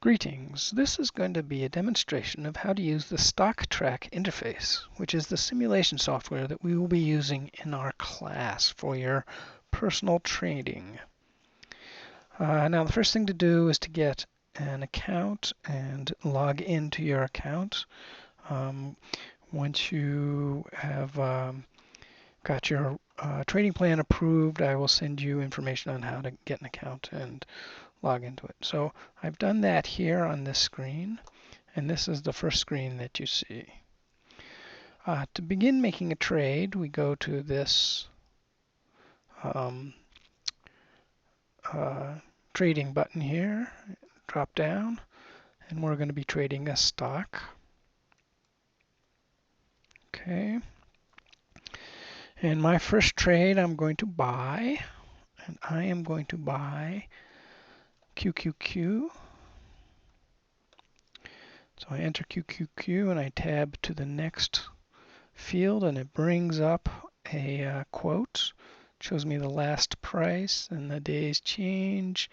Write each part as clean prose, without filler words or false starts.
Greetings. This is going to be a demonstration of how to use the StockTrak interface, which is the simulation software that we will be using in our class for your personal trading. Now the first thing to do is to get an account and log into your account. Once you have got your trading plan approved, I will send you information on how to get an account and log into it. So I've done that here on this screen, and this is the first screen that you see. To begin making a trade, we go to this trading button here, drop down, and we're going to be trading a stock. Okay. And my first trade I'm going to buy, and I am going to buy QQQ. So I enter QQQ and I tab to the next field, and it brings up a quote. It shows me the last price and the day's change,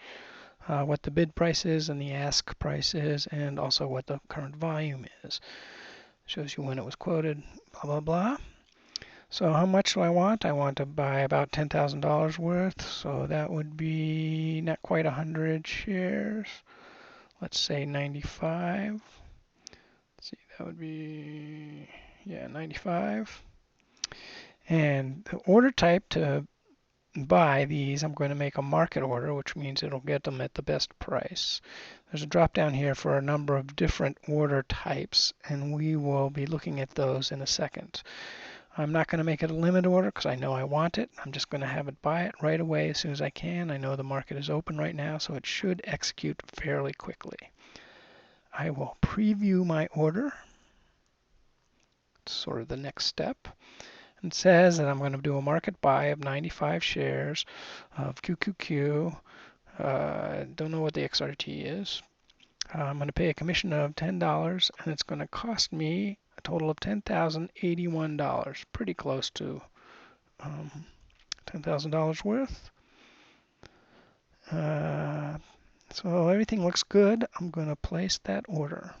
what the bid price is and the ask price is, and also what the current volume is. It shows you when it was quoted, blah, blah, blah. So how much do I want? I want to buy about $10,000 worth, so that would be not quite 100 shares. Let's say 95. Let's see, that would be, yeah, 95. And the order type to buy these, I'm going to make a market order, which means it'll get them at the best price. There's a drop down here for a number of different order types, and we will be looking at those in a second. I'm not going to make it a limit order because I know I want it. I'm just going to have it buy it right away as soon as I can. I know the market is open right now, so it should execute fairly quickly. I will preview my order. It's sort of the next step. It says that I'm going to do a market buy of 95 shares of QQQ. Don't know what the XRT is. I'm going to pay a commission of $10, and it's going to cost me a total of $10,081. Pretty close to $10,000 worth. So everything looks good. I'm going to place that order.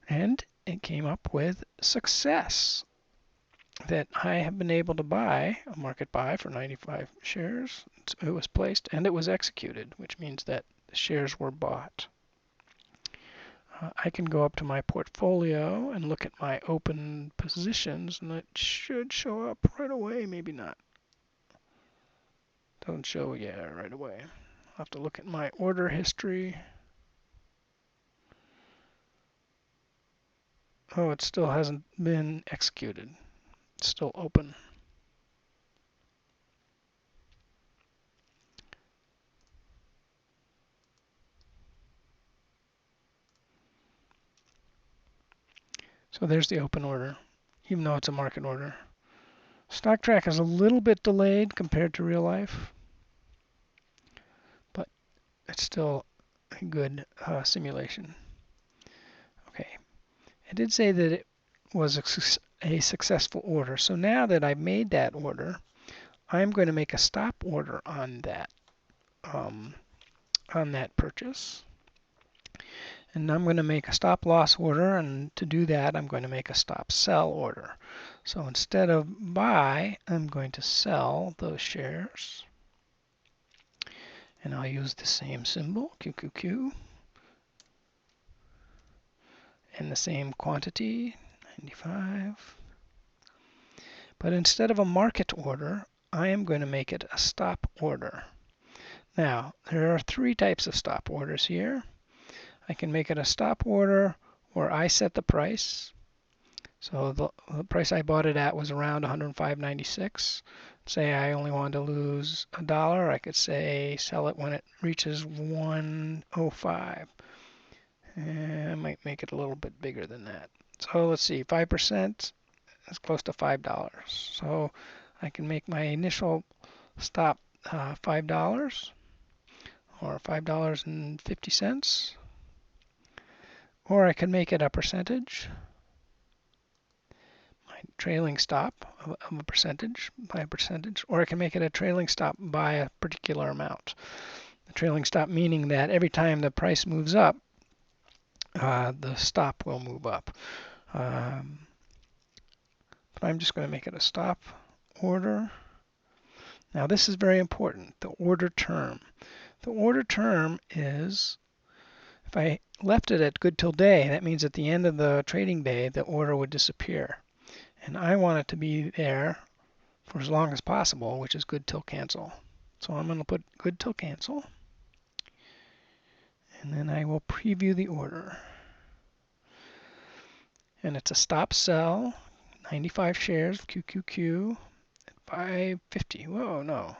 And it came up with success, that I have been able to buy a market buy for 95 shares. It was placed and it was executed, which means that the shares were bought. I can go up to my portfolio and look at my open positions, and it should show up right away. Maybe not. Doesn't show yet right away. I'll have to look at my order history. Oh, it still hasn't been executed. It's still open. So there's the open order, even though it's a market order. StockTrak is a little bit delayed compared to real life, but it's still a good simulation. Okay, I did say that it was a successful order. So now that I've made that order, I'm going to make a stop order on that purchase. And I'm going to make a stop loss order, and to do that I'm going to make a stop sell order. So instead of buy, I'm going to sell those shares. And I'll use the same symbol, QQQ, and the same quantity, 95. But instead of a market order, I am going to make it a stop order. Now, there are three types of stop orders here. I can make it a stop order where I set the price. So the price I bought it at was around 105.96. Say I only wanted to lose $1, I could say sell it when it reaches 105. And I might make it a little bit bigger than that. So let's see, 5% is close to $5. So I can make my initial stop $5 or $5.50. Or I can make it a percentage, my trailing stop of a percentage by a percentage, or I can make it a trailing stop by a particular amount. A trailing stop meaning that every time the price moves up, the stop will move up. But I'm just going to make it a stop order. Now this is very important, the order term. The order term is, if I left it at good till day, that means at the end of the trading day, the order would disappear. And I want it to be there for as long as possible, which is good till cancel. So I'm going to put good till cancel. And then I will preview the order. And it's a stop sell, 95 shares of QQQ at 550. Whoa, no.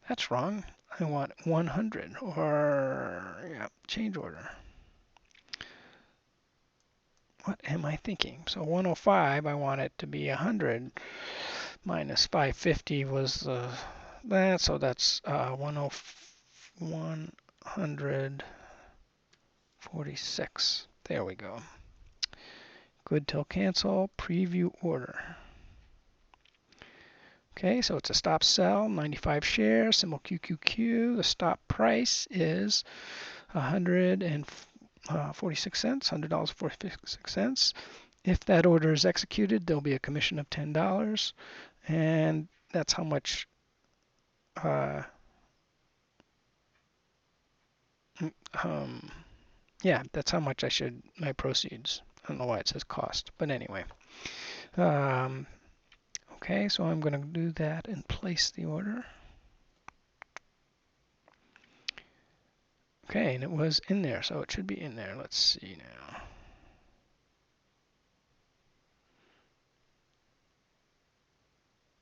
That's wrong. I want 100 or, yeah, change order. What am I thinking? So 105, I want it to be 100 minus 550 was that, so that's 146. There we go. Good till cancel, preview order. Okay, so it's a stop sell, 95 shares, symbol QQQ. The stop price is 146 cents, $100.46. If that order is executed, there'll be a commission of $10, and that's how much yeah, that's how much my proceeds. I don't know why it says cost, but anyway. Okay, so I'm going to do that and place the order. Okay, and it was in there, so it should be in there. Let's see now.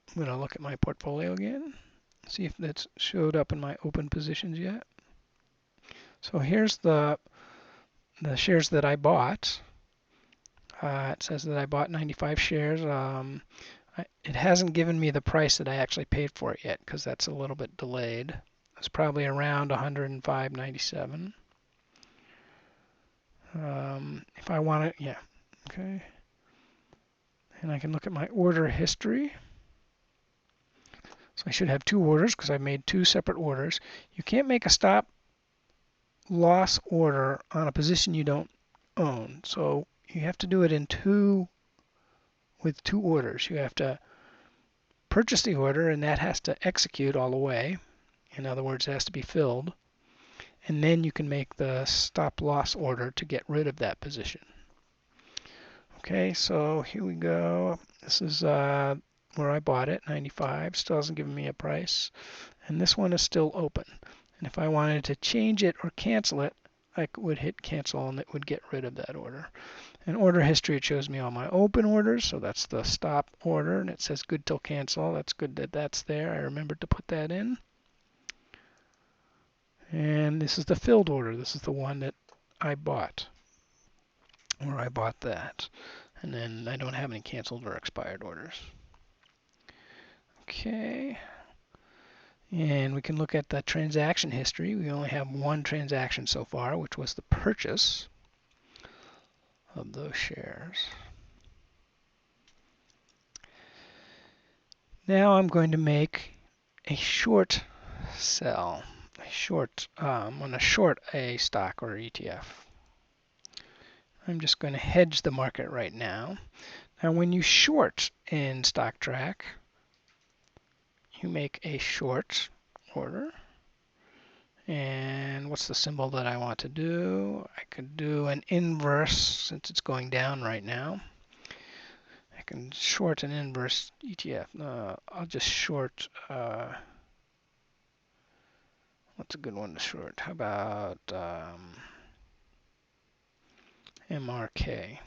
I'm going to look at my portfolio again, see if that's showed up in my open positions yet. So here's the shares that I bought. It says that I bought 95 shares. It hasn't given me the price that I actually paid for it yet, because that's a little bit delayed. It's probably around 105.97. If I want it, yeah, okay. And I can look at my order history. So I should have two orders because I made two separate orders. You can't make a stop loss order on a position you don't own. So you have to do it with two orders. You have to purchase the order, and that has to execute all the way. In other words, it has to be filled. And then you can make the stop loss order to get rid of that position. Okay, so here we go. This is where I bought it, 95. Still hasn't given me a price. And this one is still open. And if I wanted to change it or cancel it, I would hit cancel and it would get rid of that order. In order history, it shows me all my open orders. So that's the stop order, and it says good till cancel. That's good that that's there. I remembered to put that in. And this is the filled order. This is the one that I bought, or I bought that. And then I don't have any canceled or expired orders. Okay. And we can look at the transaction history. We only have one transaction so far, which was the purchase of those shares. Now I'm going to make a short sell. I'm going to short a stock or ETF. I'm just going to hedge the market right now. Now when you short in StockTrak, you make a short order. And what's the symbol that I want to do? I could do an inverse since it's going down right now. I can short an inverse ETF. I'll just short, what's a good one to short? How about MRK?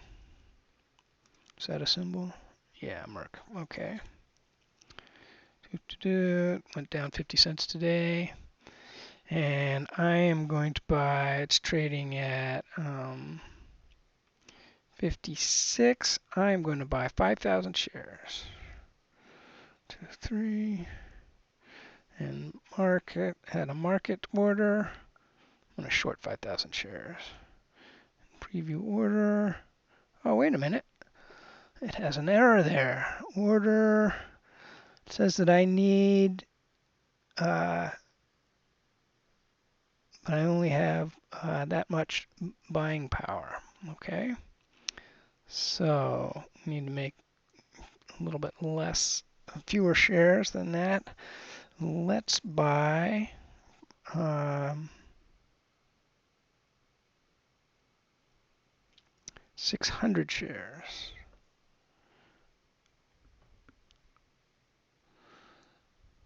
Is that a symbol? Yeah, Merck. Okay. Went down 50 cents today. And I am going to buy, it's trading at 56. I'm going to buy 5,000 shares. 2, 3. And market, had a market order. I'm going to short 5,000 shares. Preview order. Oh, wait a minute. It has an error there. Order. It says that I need but I only have that much buying power. Okay, so we need to make a little bit fewer shares than that. Let's buy 600 shares.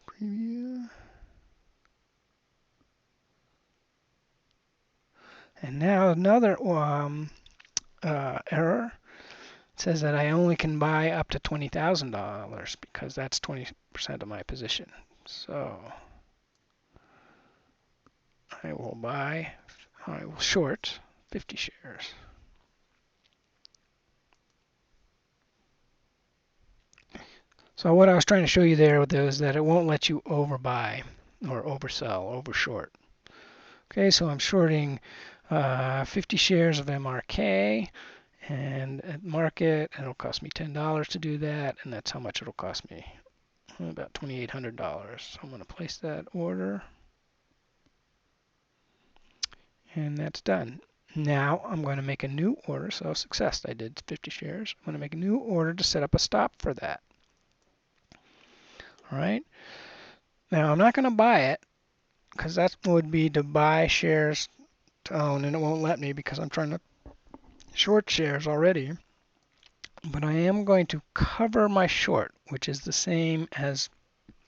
Preview. And now another error. It says that I only can buy up to $20,000 because that's 20% of my position. So I will short 50 shares. So what I was trying to show you there is that it won't let you overbuy or oversell, overshort. Okay, so I'm shorting 50 shares of MRK, and at market it'll cost me $10 to do that, and that's how much it'll cost me, about $2,800. So I'm going to place that order, and that's done. Now I'm going to make a new order. So success, I did 50 shares. I'm going to make a new order to set up a stop for that. All right. Now I'm not going to buy it because that would be to buy shares to own, and it won't let me because I'm trying to short shares already. But I am going to cover my short, which is the same as,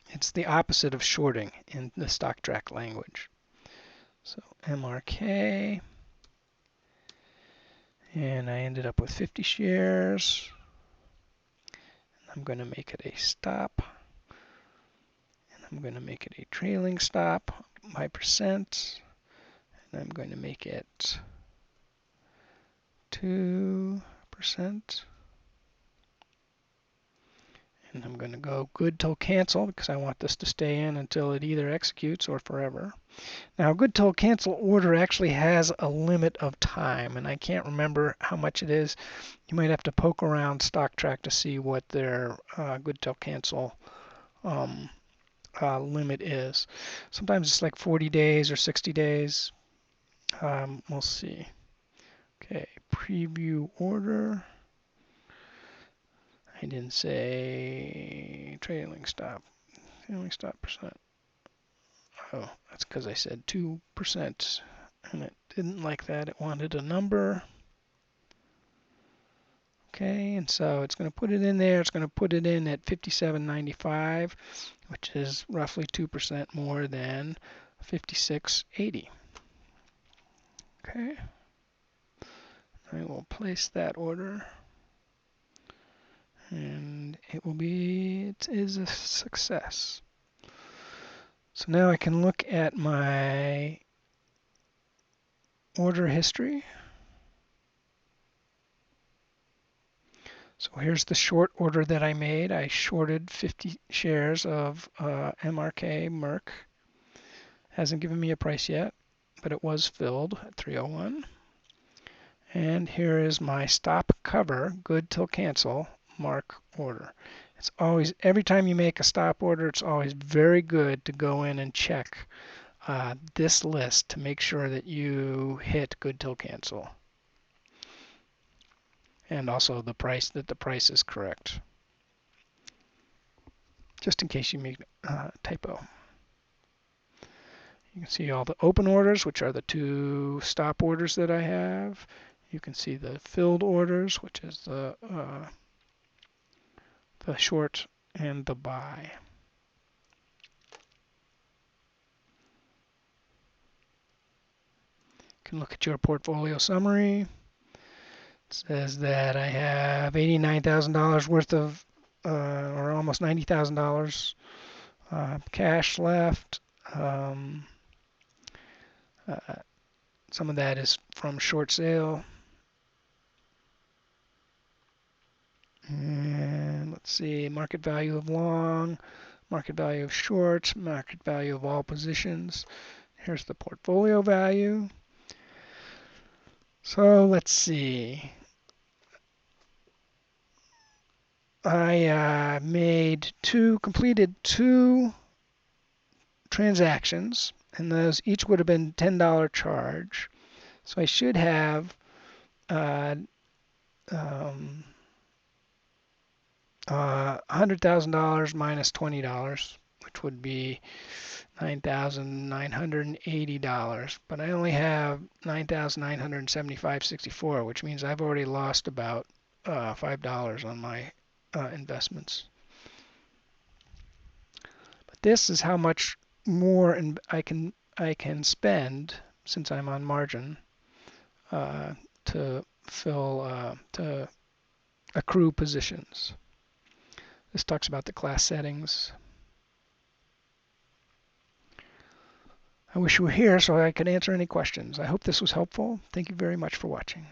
it's the opposite of shorting in the StockTrak language. So MRK, and I ended up with 50 shares. I'm going to make it a stop, and I'm going to make it a trailing stop by percent, and I'm going to make it 2%. And I'm going to go good till cancel because I want this to stay in until it either executes or forever. Now, good till cancel order actually has a limit of time, and I can't remember how much it is. You might have to poke around StockTrak to see what their good till cancel limit is. Sometimes it's like 40 days or 60 days. We'll see. Okay, preview order. I didn't say trailing stop. Trailing stop percent. Oh, that's because I said 2%, and it didn't like that. It wanted a number. Okay, and so it's going to put it in there. It's going to put it in at 57.95, which is roughly 2% more than 56.80. Okay, I will place that order, and it is a success. So now I can look at my order history. So here's the short order that I made. I shorted 50 shares of MRK Merck. Hasn't given me a price yet, but it was filled at 301. And here is my stop cover, good till cancel, mark order. It's always, every time you make a stop order, it's always very good to go in and check this list to make sure that you hit good till cancel. And also the price is correct, just in case you make a typo. You can see all the open orders, which are the two stop orders that I have. You can see the filled orders, which is the short and the buy. You can look at your portfolio summary. It says that I have $89,000 worth of, or almost $90,000 cash left. Some of that is from short sale. And let's see, market value of long, market value of short, market value of all positions. Here's the portfolio value. So let's see. I completed two transactions and those each would have been $10 charge. So I should have $100,000 minus $20, which would be $9,980. But I only have $9,975.64, which means I've already lost about $5 on my investments. But this is how much more I can spend since I'm on margin to to accrue positions. This talks about the class settings. I wish you were here so I could answer any questions. I hope this was helpful. Thank you very much for watching.